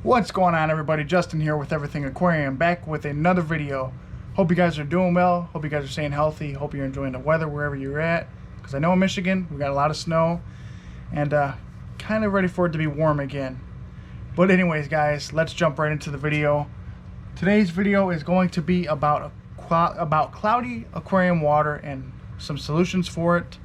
What's going on, everybody? Justin here with Everything Aquarium, back with another video. Hope you guys are doing well. Hope you guys are staying healthy. Hope you're enjoying the weather wherever you're at, because I know in Michigan we got a lot of snow and kind of ready for it to be warm again. But anyways, guys, let's jump right into the video. Today's video is going to be about cloudy aquarium water and some solutions for it,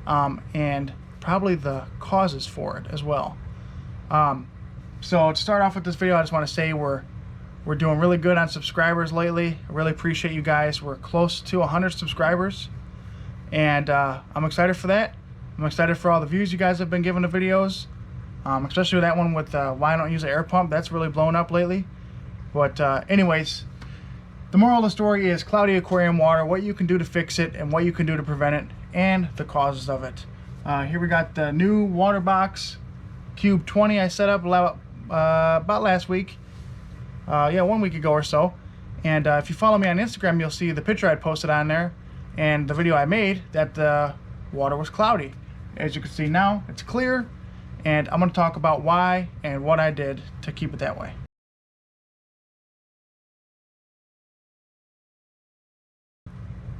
and probably the causes for it as well. So to start off with this video, I just want to say we're doing really good on subscribers lately. I really appreciate you guys. We're close to 100 subscribers, and I'm excited for that. I'm excited for all the views you guys have been giving the videos, especially with that one with why I don't use an air pump. That's really blown up lately. But anyways, the moral of the story is cloudy aquarium water, what you can do to fix it and what you can do to prevent it, and the causes of it. Here we got the new water box Cube 20 I set up about last week. Yeah, 1 week ago or so. And if you follow me on Instagram, you'll see the picture I posted on there and the video I made that the water was cloudy. As you can see now, it's clear, and I'm going to talk about why and what I did to keep it that way.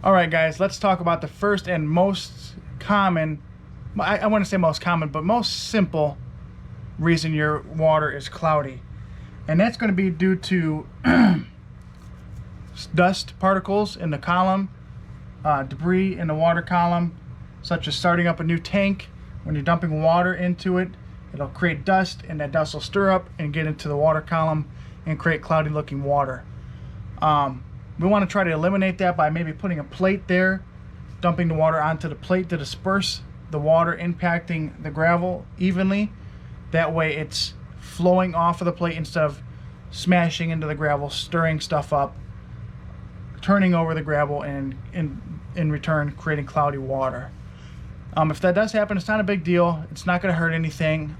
Alright guys, let's talk about the first and most common, I want to say most common, but most simple reason your water is cloudy. And that's going to be due to dust particles in the column, debris in the water column, such as starting up a new tank. When you're dumping water into it, it'll create dust, and that dust will stir up and get into the water column and create cloudy looking water. We want to try to eliminate that by maybe putting a plate there, dumping the water onto the plate to disperse the water impacting the gravel evenly. That way it's flowing off of the plate instead of smashing into the gravel, stirring stuff up, turning over the gravel, and in return creating cloudy water. If that does happen, it's not a big deal. It's not going to hurt anything.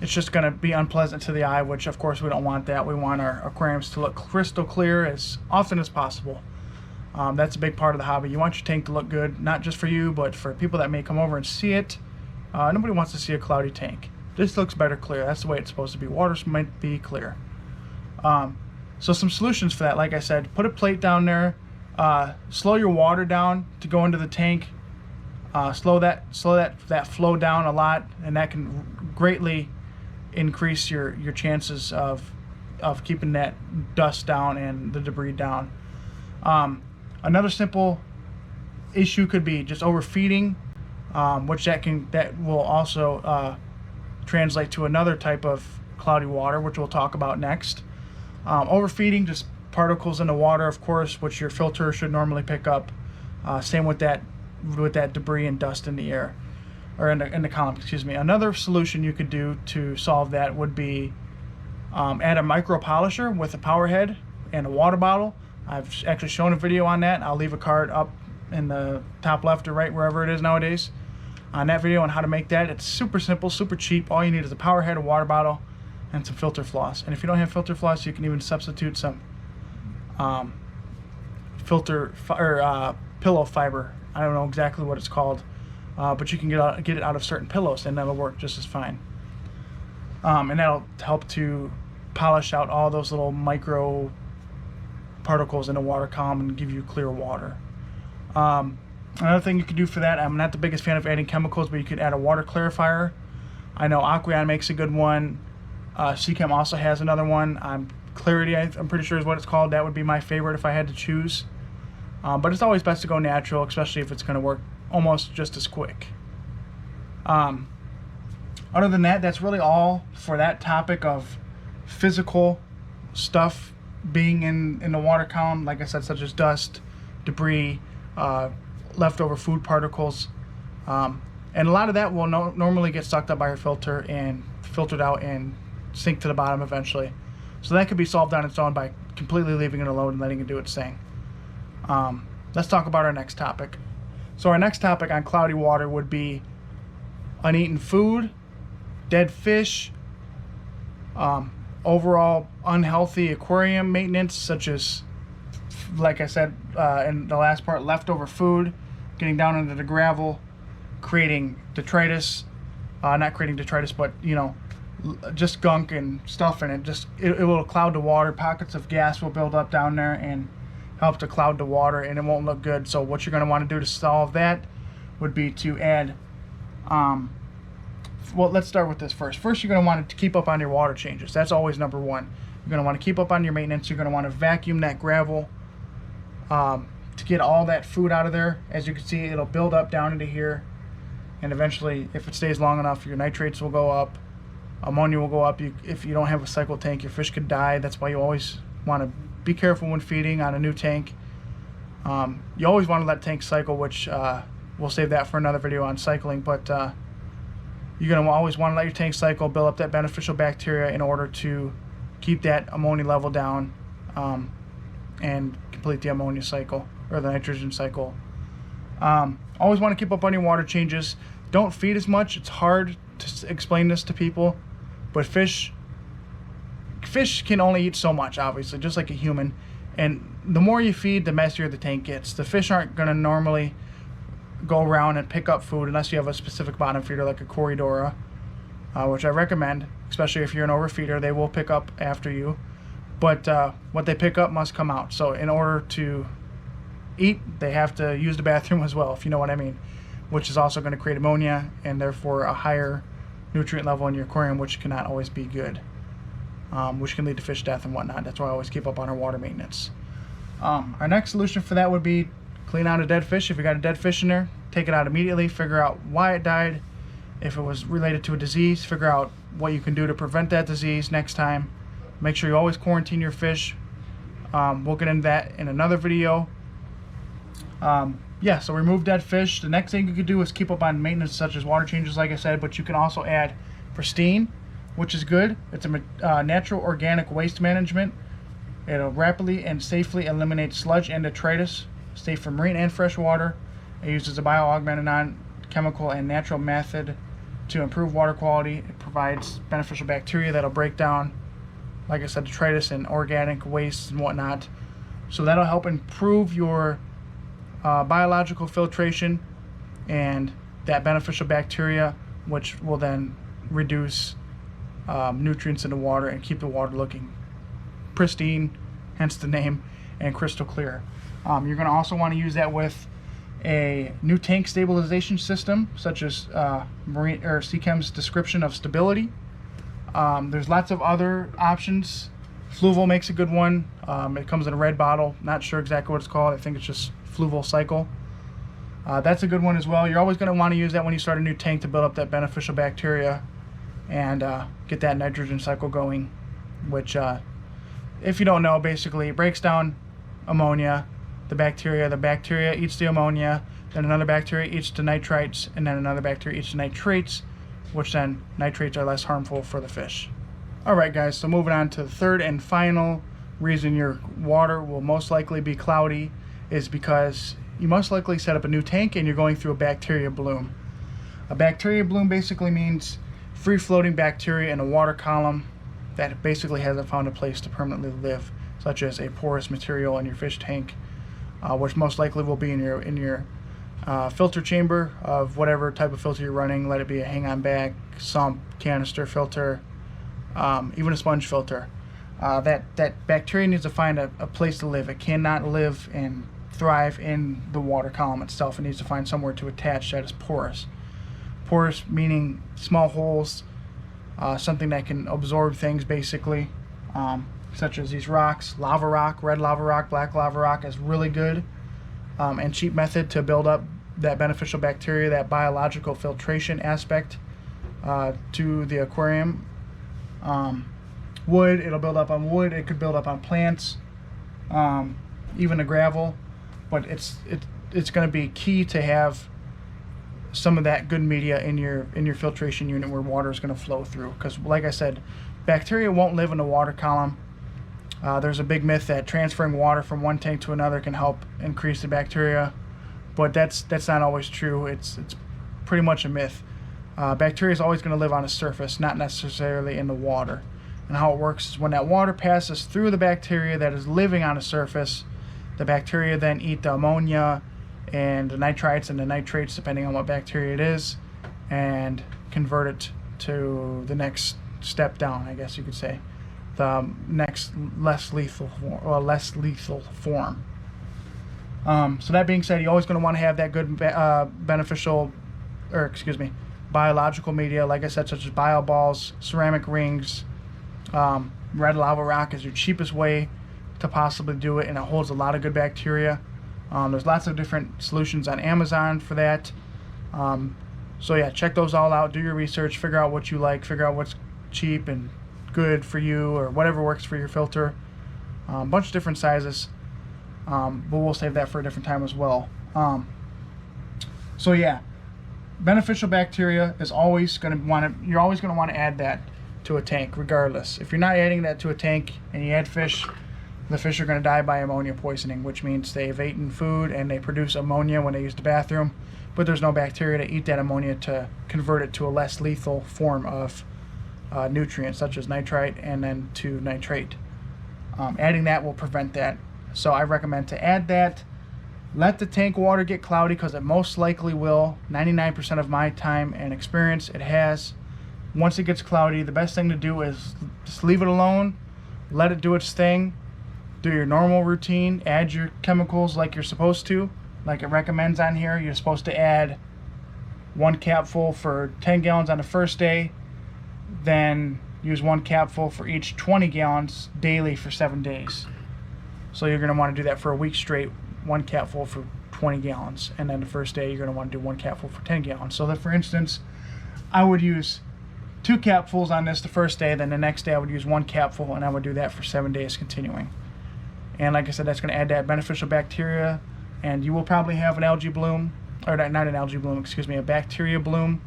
It's just going to be unpleasant to the eye, which of course we don't want that. We want our aquariums to look crystal clear as often as possible. That's a big part of the hobby. You want your tank to look good, not just for you, but for people that may come over and see it. Nobody wants to see a cloudy tank. This looks better clear. That's the way it's supposed to be. Water might be clear. So some solutions for that, like I said, put a plate down there, slow your water down to go into the tank, slow that flow down a lot, and that can greatly increase your chances of keeping that dust down and the debris down. Another simple issue could be just overfeeding, which that will also translate to another type of cloudy water, which we'll talk about next. Overfeeding, just particles in the water, of course, which your filter should normally pick up. Same with that debris and dust in the air, or in the column, excuse me. Another solution you could do to solve that would be add a micro polisher with a power head and a water bottle. I've actually shown a video on that. I'll leave a card up in the top left or right, wherever it is nowadays, on that video on how to make that. It's super simple, super cheap. All you need is a power head, a water bottle, and some filter floss. And if you don't have filter floss, you can even substitute some pillow fiber. I don't know exactly what it's called, but you can get it out of certain pillows, and that'll work just as fine. And that'll help to polish out all those little micro particles in the water column and give you clear water. Another thing you could do for that, I'm not the biggest fan of adding chemicals, but you could add a water clarifier. I know Aquarium makes a good one. Seachem also has another one. Clarity, I'm pretty sure is what it's called. That would be my favorite if I had to choose. But it's always best to go natural, especially if it's going to work almost just as quick. Other than that, that's really all for that topic of physical stuff being in the water column, like I said, such as dust, debris, leftover food particles, and a lot of that will normally get sucked up by your filter and filtered out and sink to the bottom eventually. So that could be solved on its own by completely leaving it alone and letting it do its thing. Let's talk about our next topic. So our next topic on cloudy water would be uneaten food, dead fish, overall unhealthy aquarium maintenance, such as, like I said in the last part, leftover food, getting down into the gravel, creating detritus, not creating detritus, but just gunk and stuff in it. It will cloud the water. Pockets of gas will build up down there and help to cloud the water, and it won't look good. So what you're going to want to do to solve that would be to add well, let's start with this first. First, you're going to want to keep up on your water changes. That's always number one. You're going to want to keep up on your maintenance. You're going to want to vacuum that gravel to get all that food out of there. As you can see, it'll build up down into here, and eventually, if it stays long enough, your nitrates will go up, ammonia will go up. If you don't have a cycle tank, your fish could die. That's why you always want to be careful when feeding on a new tank. You always want to let tanks cycle, which we'll save that for another video on cycling, but you're going to always want to let your tank cycle, build up that beneficial bacteria in order to keep that ammonia level down and complete the ammonia cycle or the nitrogen cycle. Always want to keep up on your water changes. Don't feed as much. It's hard to explain this to people, but fish can only eat so much, obviously, just like a human. And the more you feed, the messier the tank gets. The fish aren't going to normally go around and pick up food unless you have a specific bottom feeder like a Corridora, which I recommend, especially if you're an overfeeder. They will pick up after you, but what they pick up must come out. So in order to eat, they have to use the bathroom as well, if you know what I mean, which is also going to create ammonia and therefore a higher nutrient level in your aquarium, which cannot always be good, which can lead to fish death and whatnot. That's why I always keep up on our water maintenance. Our next solution for that would be clean out a dead fish. If you got a dead fish in there, take it out immediately, figure out why it died. If it was related to a disease, figure out what you can do to prevent that disease next time. Make sure you always quarantine your fish. We'll get into that in another video. Yeah, so remove dead fish. The next thing you could do is keep up on maintenance such as water changes, like I said, but you can also add Pristine, which is good. It's a natural organic waste management. It'll rapidly and safely eliminate sludge and detritus, safe for marine and fresh water. It uses a bio-augmented non-chemical and natural method to improve water quality. It provides beneficial bacteria that'll break down, like I said, detritus and organic waste and whatnot. So that'll help improve your biological filtration and that beneficial bacteria, which will then reduce nutrients in the water and keep the water looking pristine, hence the name, and crystal clear. You're going to also want to use that with a new tank stabilization system, such as Seachem's description of stability. There's lots of other options. Fluval makes a good one. It comes in a red bottle. Not sure exactly what it's called. I think it's just Fluval Cycle. That's a good one as well. You're always going to want to use that when you start a new tank to build up that beneficial bacteria and get that nitrogen cycle going, which, if you don't know, basically it breaks down ammonia. The bacteria eats the ammonia, then another bacteria eats the nitrites, and then another bacteria eats the nitrates, which then nitrates are less harmful for the fish. Alright guys, so moving on to the third and final reason your water will most likely be cloudy is because you most likely set up a new tank and you're going through a bacteria bloom. A bacteria bloom basically means free-floating bacteria in a water column that basically hasn't found a place to permanently live, such as a porous material in your fish tank, which most likely will be in your filter chamber of whatever type of filter you're running. Let it be a hang-on bag, sump, canister filter, even a sponge filter. That bacteria needs to find a place to live. It cannot live and thrive in the water column itself. It needs to find somewhere to attach that is porous. Porous meaning small holes, something that can absorb things basically, such as these rocks. Lava rock, red lava rock, black lava rock is really good and cheap method to build up that beneficial bacteria, that biological filtration aspect to the aquarium. Wood, it'll build up on wood. It could build up on plants, even the gravel. But it's going to be key to have some of that good media in your filtration unit where water is going to flow through. Because, like I said, bacteria won't live in the water column. There's a big myth that transferring water from one tank to another can help increase the bacteria, but that's not always true. It's pretty much a myth. Bacteria is always going to live on a surface, not necessarily in the water. And how it works is when that water passes through the bacteria that is living on a surface, the bacteria then eat the ammonia and the nitrites and the nitrates, depending on what bacteria it is, and convert it to the next step down, I guess you could say. The next less lethal form. So that being said, you're always going to want to have that good biological media, like I said, such as bio balls, ceramic rings. Red lava rock is your cheapest way to possibly do it, and it holds a lot of good bacteria. There's lots of different solutions on Amazon for that. So yeah, check those all out, do your research, figure out what you like, figure out what's cheap and good for you, or whatever works for your filter. A bunch of different sizes, but we'll save that for a different time as well. So yeah, beneficial bacteria is always going to want to, you're always going to want to add that to a tank regardless. If you're not adding that to a tank and you add fish, the fish are going to die by ammonia poisoning, which means they've eaten food and they produce ammonia when they use the bathroom, but there's no bacteria to eat that ammonia to convert it to a less lethal form of nutrients such as nitrite and then to nitrate. Adding that will prevent that. So I recommend to add that. Let the tank water get cloudy, because it most likely will. 99% of my time and experience it has. Once it gets cloudy, the best thing to do is just leave it alone, let it do its thing, do your normal routine, add your chemicals like you're supposed to, like it recommends on here. You're supposed to add 1 capful for 10 gallons on the first day, then use 1 capful for each 20 gallons daily for 7 days. So you're going to want to do that for a week straight, 1 capful for 20 gallons, and then the first day you're going to want to do 1 capful for 10 gallons. So that, for instance, I would use 2 capfuls on this the first day, then the next day I would use 1 capful, and I would do that for 7 days continuing. And like I said, that's going to add that beneficial bacteria, and you will probably have an algae bloom, or not an algae bloom, excuse me, a bacteria bloom,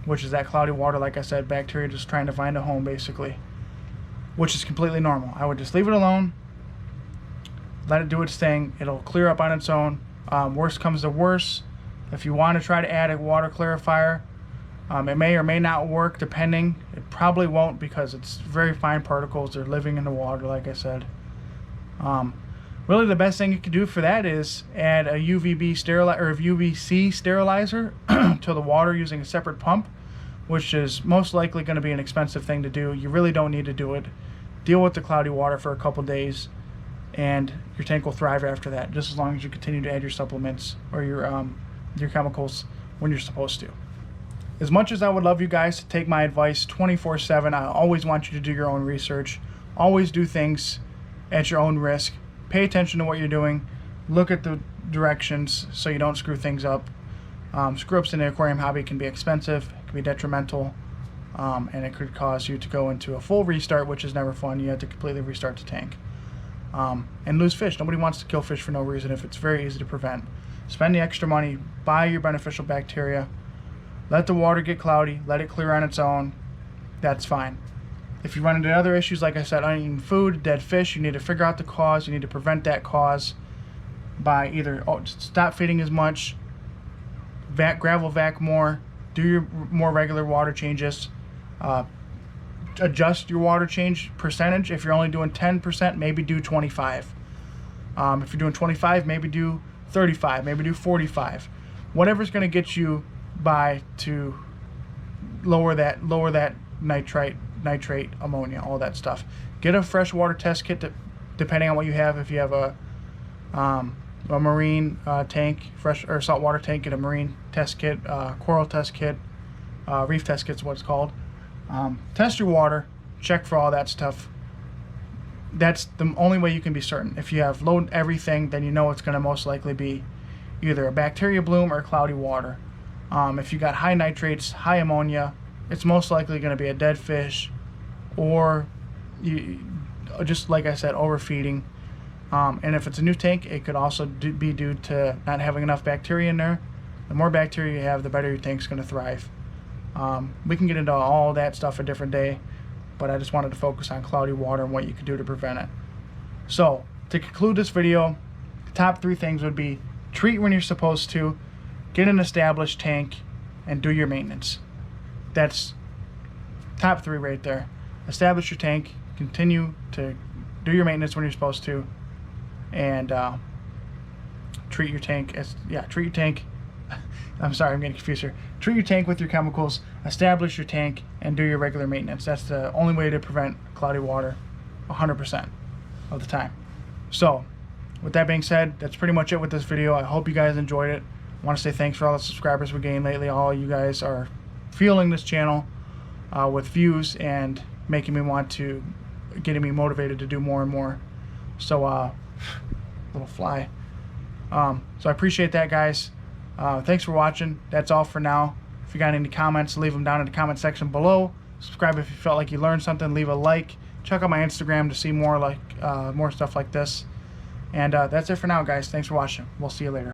which is that cloudy water, like I said, bacteria just trying to find a home basically, which is completely normal. I would just leave it alone, let it do its thing, it'll clear up on its own. Worst comes to worst, if you want to try to add a water clarifier, it may or may not work depending. It probably won't, because it's very fine particles, they're living in the water like I said. Really the best thing you can do for that is add a UVC sterilizer to the water using a separate pump, which is most likely going to be an expensive thing to do. You really don't need to do it. Deal with the cloudy water for a couple days and your tank will thrive after that, just as long as you continue to add your supplements or your chemicals when you're supposed to. As much as I would love you guys to take my advice 24/7, I always want you to do your own research. Always do things at your own risk. Pay attention to what you're doing. Look at the directions so you don't screw things up. Screw-ups in the aquarium hobby can be expensive, it can be detrimental, and it could cause you to go into a full restart, which is never fun. You have to completely restart the tank. And lose fish. Nobody wants to kill fish for no reason if it's very easy to prevent. Spend the extra money, buy your beneficial bacteria, let the water get cloudy, let it clear on its own. That's fine. If you run into other issues, like I said, uneaten food, dead fish, you need to figure out the cause. You need to prevent that cause by either stop feeding as much, gravel vac more, do your more regular water changes, adjust your water change percentage. If you're only doing 10%, maybe do 25. If you're doing 25, maybe do 35, maybe do 45. Whatever's going to get you by to lower that nitrate, ammonia, all that stuff. Get a freshwater test kit depending on what you have. If you have a marine tank, fresh or saltwater tank, get a marine test kit, coral test kit, reef test kit's what it's called. Test your water, check for all that stuff. That's the only way you can be certain. If you have load everything, then you know it's going to most likely be either a bacteria bloom or cloudy water. If you got high nitrates, high ammonia, it's most likely going to be a dead fish, or just like I said, overfeeding. And if it's a new tank, it could also be due to not having enough bacteria in there. The more bacteria you have, the better your tank's going to thrive. We can get into all that stuff a different day, but I just wanted to focus on cloudy water and what you can do to prevent it. So, to conclude this video, the top 3 things would be treat when you're supposed to, get an established tank, and do your maintenance. That's top 3 right there. Establish your tank, continue to do your maintenance when you're supposed to, and treat your tank I'm sorry, I'm getting confused here. Treat your tank with your chemicals, establish your tank, and do your regular maintenance. That's the only way to prevent cloudy water 100% of the time. So with that being said, that's pretty much it with this video. I hope you guys enjoyed it. I want to say thanks for all the subscribers we gained lately. All you guys are fueling this channel with views and making me want to, getting me motivated to do more and more. So little fly. So I appreciate that, guys. Thanks for watching. That's all for now. If you got any comments, leave them down in the comment section below. Subscribe if you felt like you learned something. Leave a like. Check out my Instagram to see more stuff like this. And that's it for now, guys. Thanks for watching. We'll see you later.